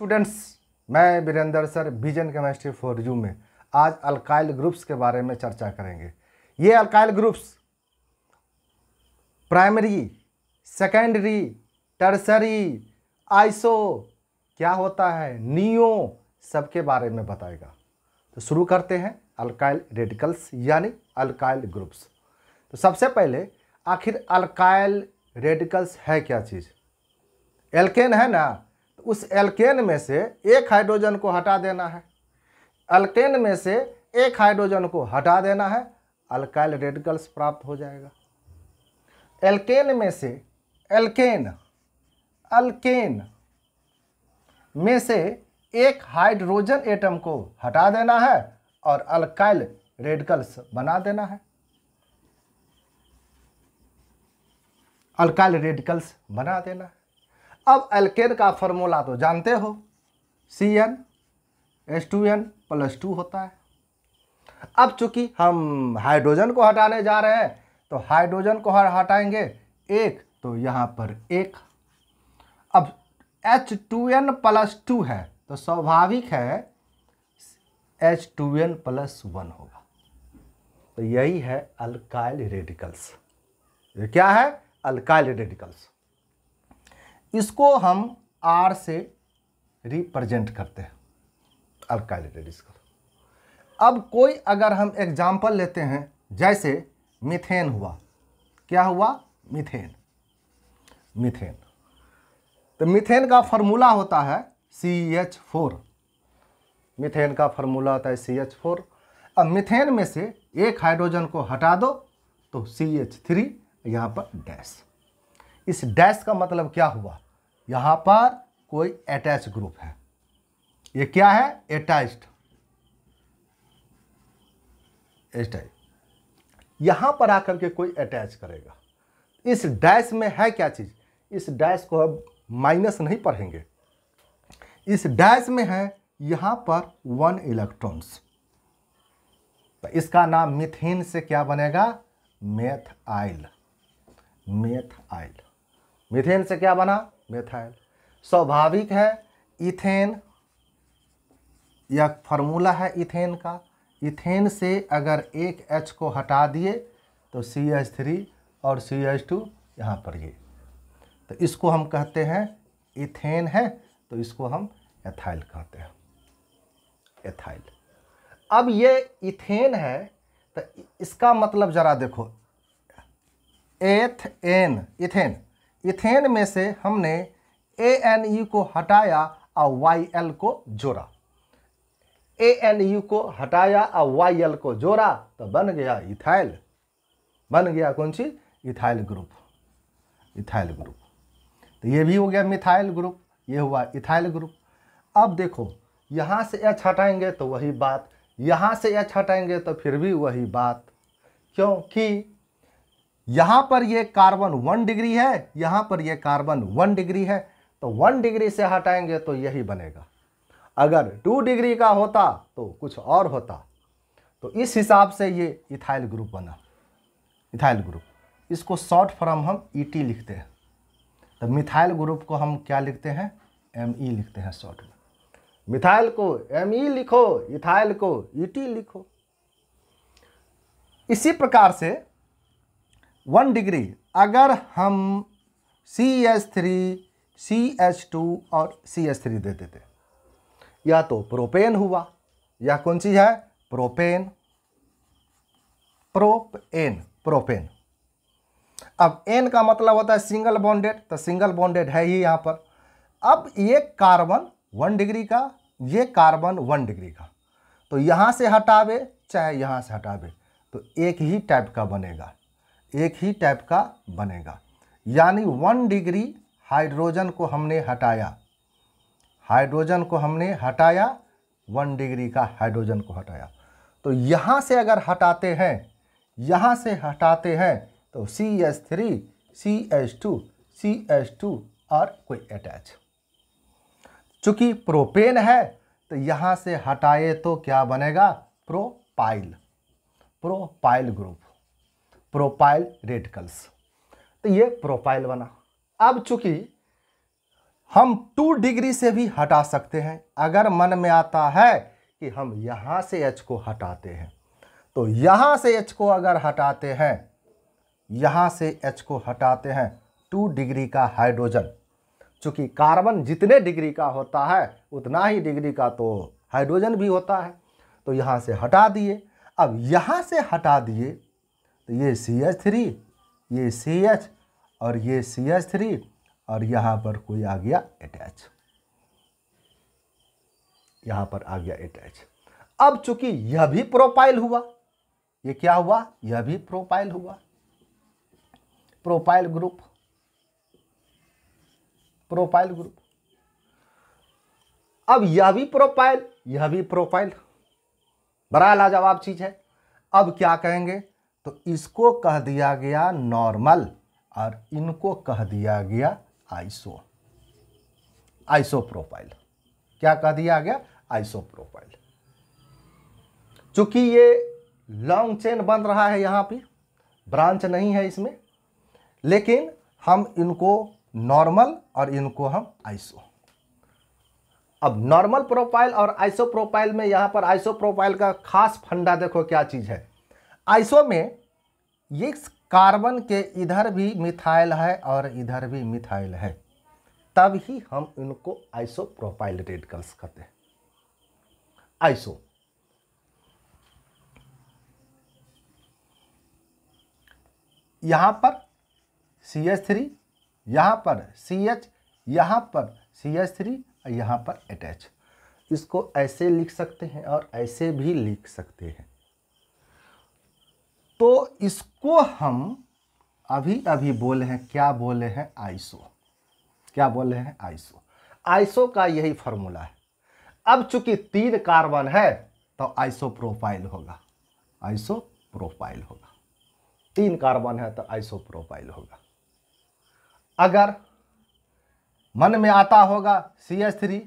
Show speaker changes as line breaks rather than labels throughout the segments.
Students, मैं Virendra sir vision chemistry for you में आज अल्काइल ग्रुप्स के बारे में चर्चा करेंगे। ये alkyl groups primary, secondary, tertiary, iso क्या होता है, नियो सबके बारे में बताएगा। तो शुरू करते हैं अल्काइल रेडिकल्स यानी अल्काइल ग्रुप्स। तो सबसे पहले आखिर अल्काइल रेडिकल्स है क्या चीज़? एल्केन है ना, तो उस एल्केन में से एक हाइड्रोजन को हटा देना है। अल्केन में से एक हाइड्रोजन को हटा देना है, अल्काइल रेडिकल्स प्राप्त हो जाएगा। एल्केन में से अल्केन में से एक हाइड्रोजन एटम को हटा देना है और अल्काइल रेडिकल्स बना देना है। अल्काइल रेडिकल्स बना देना है। अब एल्केन का फॉर्मूला तो जानते हो, CnH2n+2 होता है। अब चूंकि हम हाइड्रोजन को हटाने जा रहे हैं तो हाइड्रोजन को हटाएंगे एक, तो यहाँ पर एक। अब H2n+2 है तो स्वाभाविक है H2n+1 होगा। तो यही है अल्काइल रेडिकल्स। ये क्या है? Alkyl radicals. इसको हम R से रिप्रेजेंट करते हैं, अल्काइल रेडिकल्स। अब कोई अगर हम एग्जाम्पल लेते हैं, जैसे मीथेन हुआ। क्या हुआ? मीथेन। तो मीथेन का फॉर्मूला होता है CH4। मीथेन का फॉर्मूला होता है CH4। अब मीथेन में से एक हाइड्रोजन को हटा दो तो CH3, यहाँ पर डैश। इस डैश का मतलब क्या हुआ? यहाँ पर कोई अटैच ग्रुप है। ये क्या है? अटैच्ड। यहाँ पर आकर के कोई अटैच करेगा। इस डैश में है क्या चीज़? इस डैश को अब माइनस नहीं पढ़ेंगे। इस डैश में है यहाँ पर 1 इलेक्ट्रॉन्स। तो इसका नाम मीथेन से क्या बनेगा? मेथाइल। मीथेन से क्या बना? मेथाइल। स्वाभाविक है इथेन, यह फार्मूला है इथेन का। इथेन से अगर एक H को हटा दिए तो CH3 और CH2 यहाँ पर ये, तो इसको हम कहते हैं इथेन है, तो इसको हम एथाइल कहते हैं, एथाइल। अब ये इथेन है तो इसका मतलब जरा देखो, इथेन में से हमने ANU को हटाया और YL को जोड़ा। ANU को हटाया और YL को जोड़ा तो बन गया इथाइल। बन गया कौन सी? Ethyl group. तो ये भी हो गया मिथाइल ग्रुप, ये हुआ इथाइल ग्रुप। अब देखो, यहाँ से H हटाएंगे तो वही बात, यहाँ से H हटाएंगे तो फिर भी वही बात, क्योंकि यहाँ पर ये कार्बन 1 डिग्री है, यहाँ पर ये कार्बन 1 डिग्री है, तो 1 डिग्री से हटाएंगे तो यही बनेगा। अगर 2 डिग्री का होता तो कुछ और होता। तो इस हिसाब से ये इथाइल ग्रुप बना, इथाइल ग्रुप। इसको शॉर्ट फॉर्म हम ET लिखते हैं। तो मिथाइल ग्रुप को हम क्या लिखते हैं? ME लिखते हैं शॉर्ट में। मिथाइल को ME लिखो, इथाइल को ET लिखो। इसी प्रकार से 1 डिग्री अगर हम CH3, CH2 और CH3 दे देते, या तो प्रोपेन हुआ, या कौन चीज है? प्रोपेन। अब N का मतलब होता है सिंगल बॉन्डेड, तो सिंगल बॉन्डेड है ही यहाँ पर। अब ये कार्बन 1 डिग्री का, ये कार्बन 1 डिग्री का, तो यहाँ से हटावे चाहे यहाँ से हटावे तो एक ही टाइप का बनेगा। यानी 1 डिग्री हाइड्रोजन को हमने हटाया, 1 डिग्री का हाइड्रोजन को हटाया। तो यहाँ से अगर हटाते हैं तो CH3, CH2 और कोई अटैच। चूंकि प्रोपेन है तो यहाँ से हटाए तो क्या बनेगा? Propyl group, propyl radicals. तो ये प्रोपाइल बना। अब चूंकि हम 2 डिग्री से भी हटा सकते हैं। अगर मन में आता है कि हम यहाँ से H को हटाते हैं, तो यहाँ से H को अगर हटाते हैं, यहाँ से H को हटाते हैं 2 डिग्री का हाइड्रोजन, चूँकि कार्बन जितने डिग्री का होता है उतना ही डिग्री का तो हाइड्रोजन भी होता है, तो यहाँ से हटा दिए। अब यहाँ से हटा दिए तो ये CH3, ये CH और ये CH3 और यहाँ पर कोई आ गया अटैच, यहाँ पर आ गया अटैच। अब चूंकि यह भी प्रोपाइल हुआ, ये क्या हुआ, यह भी प्रोपाइल हुआ, प्रोपाइल ग्रुप, प्रोपाइल ग्रुप। अब यह भी प्रोपाइल, यह भी प्रोपाइल, बड़ा लाजवाब चीज है। अब क्या कहेंगे, तो इसको कह दिया गया नॉर्मल और इनको कह दिया गया आइसो, आइसोप्रोपाइल। क्या कह दिया गया, आइसोप्रोपाइल। चूंकि ये लॉन्ग चेन बन रहा है, यहाँ पे ब्रांच नहीं है इसमें, लेकिन हम इनको नॉर्मल और इनको हम आइसो। अब नॉर्मल प्रोपाइल और आइसो प्रोपाइल में, यहाँ पर आइसो प्रोपाइल का खास फंडा देखो क्या चीज है। आइसो में ये कार्बन के इधर भी मिथाइल है और इधर भी मिथाइल है, तब ही हम इनको आइसो प्रोपाइल रेडिकल्स कहते हैं। आइसो यहां पर CH3, यहां पर CH, यहां पर CH3 और यहां पर अटैच। इसको ऐसे लिख सकते हैं और ऐसे भी लिख सकते हैं। तो इसको हम अभी अभी बोले हैं, क्या बोले हैं, आइसो। क्या बोले हैं, आइसो। आइसो का यही फॉर्मूला है। अब चूंकि 3 कार्बन है तो आइसोप्रोपाइल होगा, आइसोप्रोपाइल होगा। 3 कार्बन है तो आइसोप्रोपाइल होगा। अगर मन में आता होगा CH3,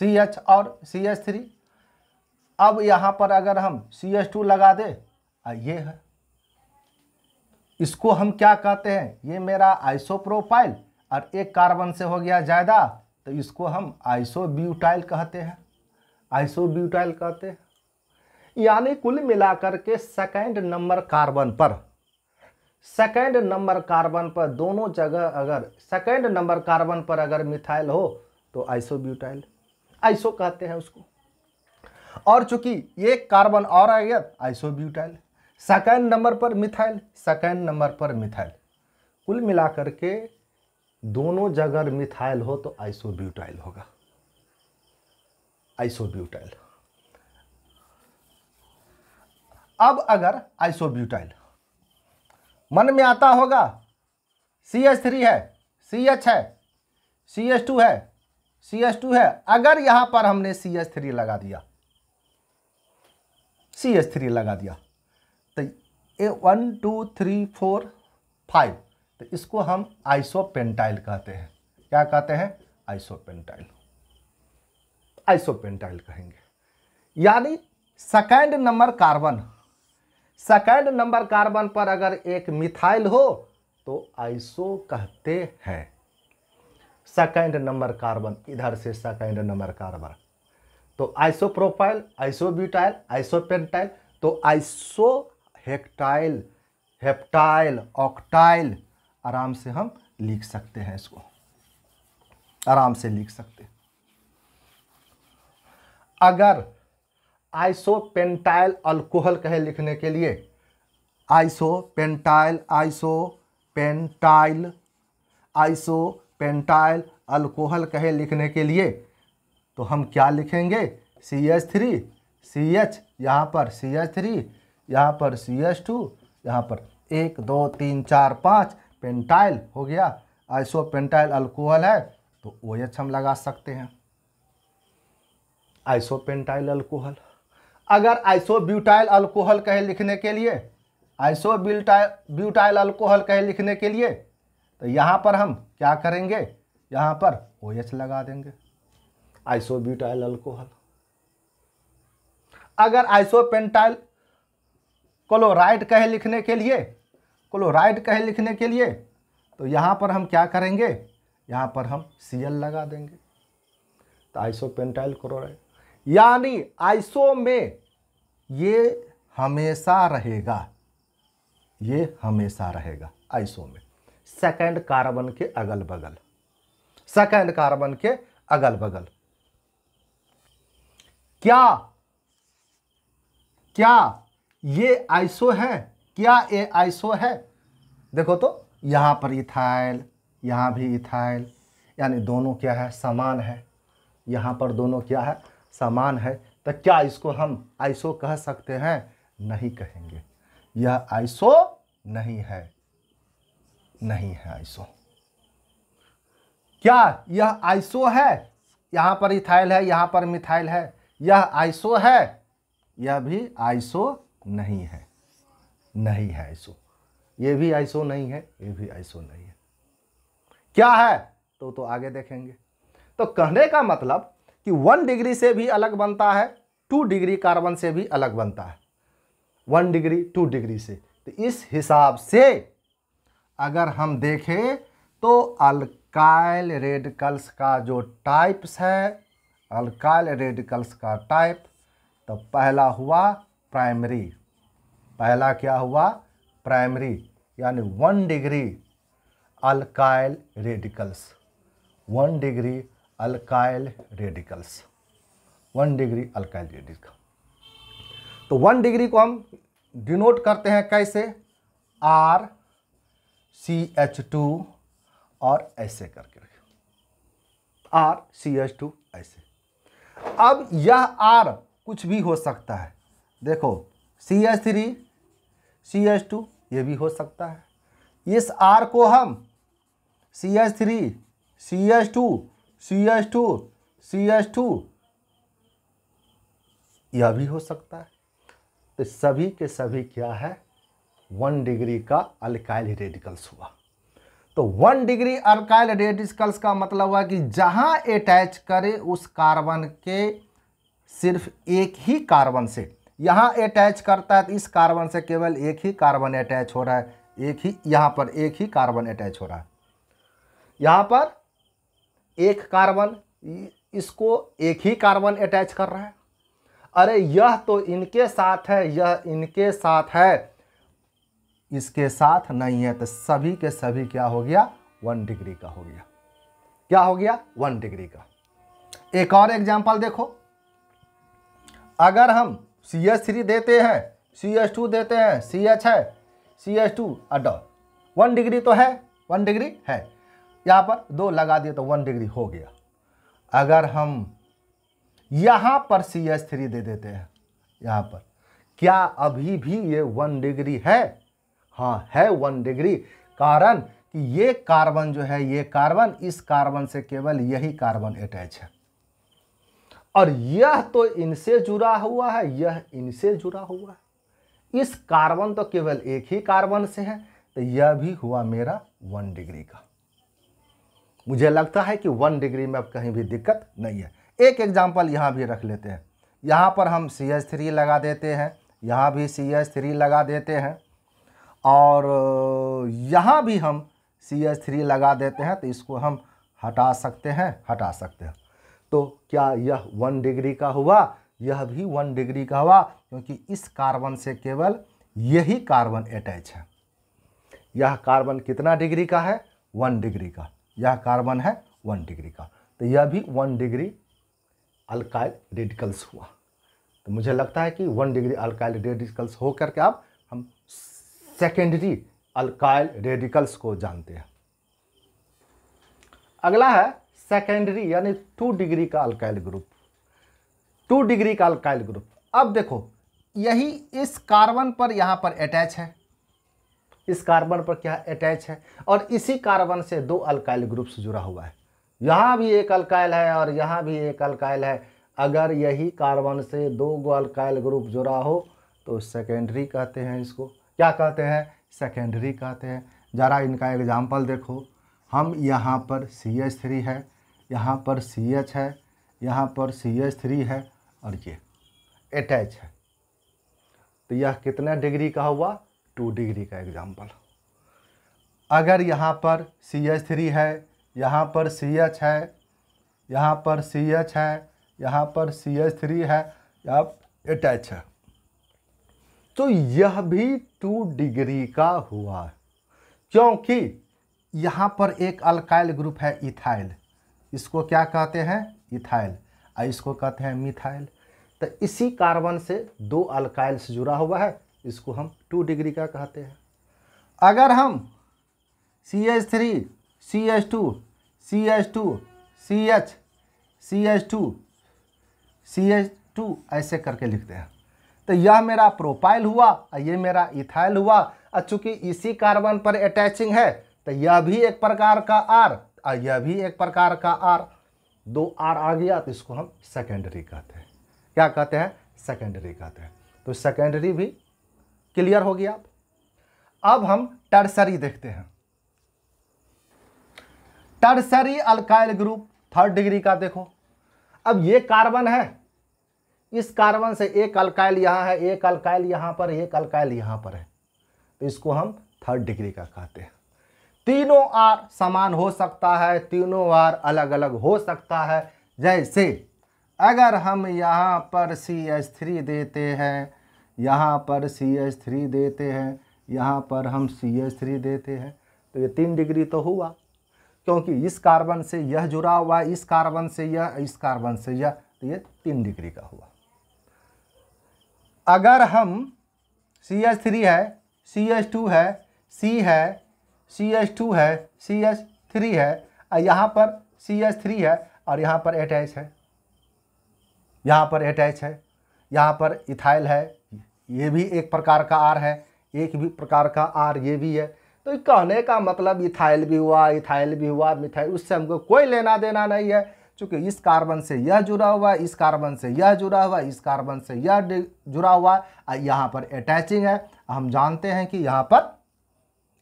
CH और CH3, अब यहां पर अगर हम CH2 लगा दे, ये है, इसको हम क्या कहते हैं, ये मेरा आइसोप्रोपाइल और एक कार्बन से हो गया ज्यादा, तो इसको हम आइसोब्यूटाइल कहते हैं, आइसोब्यूटाइल कहते हैं। यानी कुल मिलाकर के सेकंड नंबर कार्बन पर, सेकंड नंबर कार्बन पर दोनों जगह अगर सेकंड नंबर कार्बन पर अगर मिथाइल हो तो आइसोब्यूटाइल, आइसो कहते हैं उसको। और चूंकि एक कार्बन और आ गया आइसोब्यूटाइल, सेकंड नंबर पर मिथाइल, सेकंड नंबर पर मिथाइल, कुल मिलाकर के दोनों जगह मिथाइल हो तो आइसोब्यूटाइल होगा, आइसोब्यूटाइल। अब अगर आइसोब्यूटाइल मन में आता होगा, CH3 है, CH है, CH2 है, CH2 है, अगर यहां पर हमने CH3 लगा दिया, CH3 लगा दिया, तो 1 2 3 4 5, तो इसको हम आइसोपेंटाइल कहते हैं। क्या कहते हैं, आइसोपेंटाइल, आइसोपेंटाइल कहेंगे। यानी second number carbon, second number carbon पर अगर एक मिथाइल हो तो आइसो कहते हैं। सेकंड नंबर कार्बन, इधर से सेकंड नंबर कार्बन, तो आइसोप्रोपाइल, आइसोब्यूटाइल, आइसोपेंटाइल, तो आइसो हेक्टाइल, हेप्टाइल, ऑक्टाइल, आराम से हम लिख सकते हैं, इसको आराम से लिख सकते हैं। अगर आइसोपेंटाइल अल्कोहल कहे लिखने के लिए, आइसोपेंटाइल, आइसोपेंटाइल, आइसोपेंटाइल अल्कोहल कहे लिखने के लिए, तो हम क्या लिखेंगे, CH3, CH, यहाँ पर CH3, यहाँ पर CH2, यहाँ पर 1 2 3 4 5 पेंटाइल हो गया। आइसोपेंटाइल अल्कोहल है तो OH हम लगा सकते हैं, आइसोपेंटाइल अल्कोहल। अगर आइसोब्यूटाइल अल्कोहल कहे लिखने के लिए, आइसोब्यूटाइल अल्कोहल कहे लिखने के लिए, तो यहाँ पर हम क्या करेंगे, यहाँ पर OH लगा देंगे, आइसोब्यूटाइल अल्कोहल। अगर आइसोपेंटाइल क्लोराइड कहे लिखने के लिए, क्लोराइड कहे लिखने के लिए, तो यहाँ पर हम क्या करेंगे, यहाँ पर हम Cl लगा देंगे तो आइसोपेंटाइल क्लोराइड। यानी आइसो में ये हमेशा रहेगा, ये हमेशा रहेगा आइसो में, सेकंड कार्बन के अगल बगल, सेकंड कार्बन के अगल बगल। क्या क्या ये आइसो है? क्या ये आइसो है? देखो तो यहाँ पर इथाइल, यहाँ भी इथाइल, यानी दोनों क्या है? समान है। यहाँ पर दोनों क्या है? समान है। तो क्या इसको हम आइसो कह सकते हैं? नहीं कहेंगे। यह आइसो नहीं है, नहीं है आइसो। क्या यह आइसो है? यहाँ पर इथाइल है, यहाँ पर मिथाइल है, यह आइसो है? यह भी आइसो नहीं है, नहीं है आइसो। ये भी आइसो नहीं है, ये भी आइसो नहीं है। क्या है? तो आगे देखेंगे। तो कहने का मतलब कि 1 डिग्री से भी अलग बनता है, 2 डिग्री कार्बन से भी अलग बनता है, 1 डिग्री 2 डिग्री से। तो इस हिसाब से अगर हम देखें तो अल्काइल रेडिकल्स का जो टाइप्स है, अल्काइल रेडिकल्स का टाइप, तो पहला हुआ प्राइमरी। पहला क्या हुआ? प्राइमरी, यानी 1 degree alkyl radicals, 1 degree alkyl radicals, 1 degree alkyl radical. तो 1 डिग्री को हम डिनोट करते हैं कैसे? RCH2 और ऐसे करके RCH2 ऐसे। अब यह R कुछ भी हो सकता है। देखो CH3 CH2 ये भी हो सकता है। इस R को हम CH3 CH2 CH2 CH2 यह भी हो सकता है। तो सभी के सभी क्या है? 1 डिग्री का अल्काइल रेडिकल्स हुआ। तो 1 डिग्री अल्काइल रेडिकल्स का मतलब हुआ कि जहां अटैच करे उस कार्बन के सिर्फ एक ही कार्बन से, यहां अटैच करता है तो इस कार्बन से केवल एक ही कार्बन अटैच हो रहा है, एक ही, यहां पर एक ही कार्बन अटैच हो रहा है, यहां पर एक कार्बन, इसको एक ही कार्बन अटैच कर रहा है। अरे यह तो इनके साथ है, यह इनके साथ है, इसके साथ नहीं है। तो सभी के सभी क्या हो गया? 1 डिग्री का हो गया। क्या हो गया? 1 डिग्री का। एक और एग्जांपल देखो। अगर हम CH3 देते हैं, CH2 देते हैं, CH है, CH2 अडॉल, 1 डिग्री तो है, 1 डिग्री है। यहाँ पर 2 लगा दिए तो 1 डिग्री हो गया। अगर हम यहाँ पर CH3 दे देते हैं, यहाँ पर, क्या अभी भी ये 1 डिग्री है? हाँ है 1 डिग्री। कारण कि ये कार्बन जो है, ये कार्बन इस कार्बन से केवल यही कार्बन अटैच है, और यह तो इनसे जुड़ा हुआ है, यह इनसे जुड़ा हुआ है। इस कार्बन तो केवल एक ही कार्बन से है, तो यह भी हुआ मेरा 1 डिग्री का। मुझे लगता है कि 1 डिग्री में अब कहीं भी दिक्कत नहीं है। एक एग्जांपल यहाँ भी रख लेते हैं। यहाँ पर हम CH3 लगा देते हैं, यहाँ भी CH3 लगा देते हैं, और यहाँ भी हम CH3 लगा देते हैं। तो इसको हम हटा सकते हैं, हटा सकते हैं। तो क्या यह 1 डिग्री का हुआ? यह भी 1 डिग्री का हुआ, क्योंकि इस कार्बन से केवल यही कार्बन अटैच है। यह कार्बन कितना डिग्री का है? 1 डिग्री का। यह कार्बन है 1 डिग्री का। तो यह भी 1 डिग्री अल्काइल रेडिकल्स हुआ। तो मुझे लगता है कि 1 डिग्री अल्काइल रेडिकल्स हो करके अब हम सेकेंडरी अल्काइल रेडिकल्स को जानते हैं। अगला है सेकेंडरी, यानी 2 डिग्री का अल्काइल ग्रुप, 2 डिग्री का अल्काइल ग्रुप। अब देखो यही इस कार्बन पर यहाँ पर अटैच है, इस कार्बन पर क्या अटैच है, और इसी कार्बन से 2 अल्काइल ग्रुप्स जुड़ा हुआ है। यहाँ भी एक अल्काइल है और यहाँ भी एक अल्काइल है। अगर यही कार्बन से 2 अल्काइल ग्रुप जुड़ा हो तो सेकेंडरी कहते हैं। इसको क्या कहते हैं? सेकेंडरी कहते हैं। ज़रा इनका एग्जाम्पल देखो। हम यहाँ पर CH3 है, यहाँ पर CH है, यहाँ पर CH3 है, और ये अटैच है। तो यह कितना डिग्री का हुआ? 2 डिग्री का एग्जाम्पल। अगर यहाँ पर CH3 है, यहाँ पर CH है, यहाँ पर CH है, यहाँ पर CH3 है, यहाँ अटैच है। तो यह भी 2 डिग्री का हुआ, क्योंकि यहाँ पर एक अल्काइल ग्रुप है इथाइल, इसको क्या कहते हैं, इथाइल, और इसको कहते हैं मिथाइल। तो इसी कार्बन से 2 अल्काइल से जुड़ा हुआ है, इसको हम 2 डिग्री का कहते हैं। अगर हम CH3 CH2 CH2 CH CH2 CH2 ऐसे करके लिखते हैं, तो यह मेरा प्रोपाइल हुआ और ये मेरा इथाइल हुआ। और चूंकि इसी कार्बन पर अटैचिंग है तो यह भी एक प्रकार का R और यह भी एक प्रकार का R, 2 R आ गया, तो इसको हम सेकेंडरी कहते हैं। क्या कहते हैं, सेकेंडरी कहते हैं। तो सेकेंडरी भी क्लियर हो गया। अब हम टर्सरी देखते हैं। Tertiary alkyl group 3rd degree का देखो। अब ये कार्बन है, इस कार्बन से एक अल्काइल यहाँ है, एक अल्काइल यहाँ पर, एक अल्काइल यहाँ पर है, तो इसको हम 3rd डिग्री का कहते हैं। तीनों R समान हो सकता है, तीनों R अलग अलग हो सकता है। जैसे अगर हम यहाँ पर CH3 देते हैं, यहाँ पर CH3 देते हैं, यहाँ पर हम CH3 देते हैं, तो ये 3 डिग्री तो हुआ, क्योंकि इस कार्बन से यह जुड़ा हुआ है, इस कार्बन से यह, इस कार्बन से यह, तो ये 3 डिग्री का हुआ। अगर हम CH3 है, CH2 है, C है, CH2 है, CH3 है, और यहाँ पर CH3 है और यहाँ पर अटैच है, यहाँ पर अटैच है, यहाँ पर इथाइल है, ये भी एक प्रकार का R है, एक भी प्रकार का R ये भी है। तो कहने का मतलब इथाइल भी हुआ, इथाइल भी हुआ, मिथाइल, उससे हमको कोई लेना देना नहीं है, क्योंकि इस कार्बन से यह जुड़ा हुआ है, इस कार्बन से यह जुड़ा हुआ है, इस कार्बन से यह जुड़ा हुआ है, यहाँ पर अटैचिंग है। हम जानते हैं कि यहाँ पर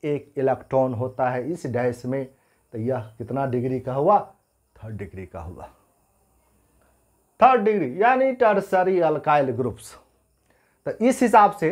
एक इलेक्ट्रॉन होता है इस डैश में, तो यह कितना डिग्री का हुआ, 3rd डिग्री का हुआ। 3rd डिग्री यानी टर्सरी अल्काइल ग्रुप्स। तो इस हिसाब से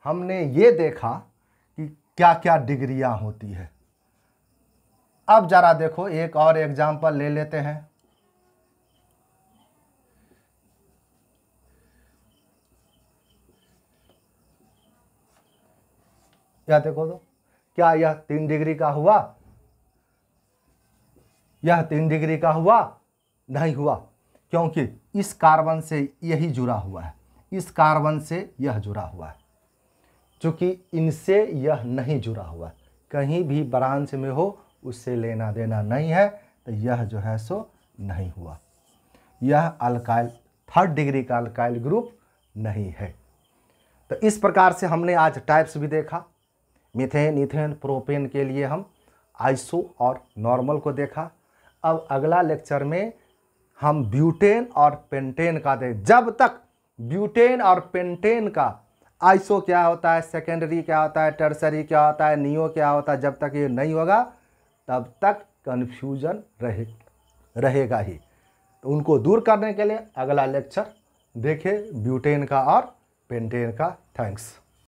हमने ये देखा कि क्या क्या डिग्रियां होती है। अब जरा देखो एक और एग्जाम्पल ले लेते हैं। यह देखो तो क्या यह 3 डिग्री का हुआ, यह 3 डिग्री का हुआ, नहीं हुआ, क्योंकि इस कार्बन से यही जुड़ा हुआ है, इस कार्बन से यह जुड़ा हुआ है, क्योंकि इनसे यह नहीं जुड़ा हुआ है, कहीं भी ब्रांच में हो उससे लेना देना नहीं है, तो यह जो है सो नहीं हुआ, यह अल्काइल 3rd डिग्री का अल्काइल ग्रुप नहीं है। तो इस प्रकार से हमने आज टाइप्स भी देखा, मीथेन, इथेन, प्रोपेन के लिए हम आइसो और नॉर्मल को देखा। अब अगला लेक्चर में हम ब्यूटेन और पेंटेन का देखें। जब तक ब्यूटेन और पेंटेन का आइसो क्या होता है, सेकेंडरी क्या होता है, टर्सरी क्या होता है, नियो क्या होता है, जब तक ये नहीं होगा तब तक कन्फ्यूजन रहेगा ही। तो उनको दूर करने के लिए अगला लेक्चर देखें ब्यूटेन का और पेंटेन का। थैंक्स।